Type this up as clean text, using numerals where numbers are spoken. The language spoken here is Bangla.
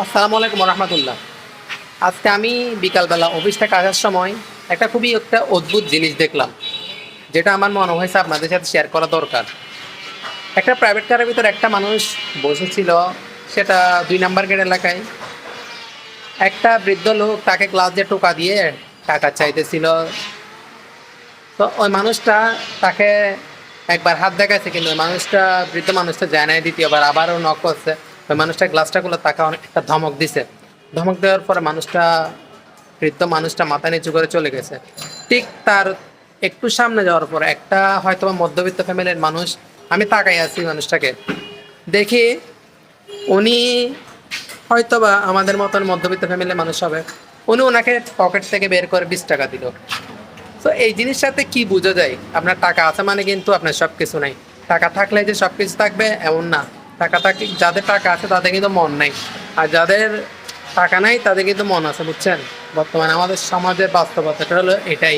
আসসালামু আলাইকুম রহমতুল্লাহ। আজকে আমি বিকালবেলা অফিস থেকে আসার সময় একটা অদ্ভুত জিনিস দেখলাম, যেটা আমার মনে হয়েছে আপনাদের সাথে শেয়ার করা দরকার। একটা প্রাইভেট কারের ভিতর একটা মানুষ বসেছিল, সেটা 2 নাম্বার গেট এলাকায়। একটা বৃদ্ধ লোক তাকে গ্লাস দিয়ে টোকা দিয়ে টাকা চাইতেছিল। তো ওই মানুষটা তাকে একবার হাত দেখাইছে, কিন্তু ওই মানুষটা, বৃদ্ধ মানুষটা যায় নাই। দ্বিতীয়বার আবারও নক করছে। ওই মানুষটা গ্লাসটা খুলে তাকে অনেক একটা ধমক দিছে। ধমক দেওয়ার পরে বৃদ্ধ মানুষটা মাথা নিচু করে চলে গেছে। ঠিক তার একটু সামনে যাওয়ার পর একটা হয়তো বা মধ্যবিত্ত ফ্যামিলির মানুষ, আমি তাকাই আছি মানুষটাকে দেখি। উনি হয়তোবা আমাদের মতন মধ্যবিত্ত ফ্যামিলির মানুষ হবে। উনি ওনাকে পকেট থেকে বের করে 20 টাকা দিল। তো এই জিনিসটাতে কি বোঝা যায়? আপনার টাকা আছে মানে কিন্তু আপনার সব কিছু নাই। টাকা থাকলে যে সব কিছু থাকবে এমন না। টাকা থাকলে, যাদের টাকা আছে তাদের কিন্তু মন নাই, আর যাদের টাকা নাই তাদের কিন্তু মন আছে, বুঝছেন? বর্তমানে আমাদের সমাজের বাস্তবতাটা হলো এটাই।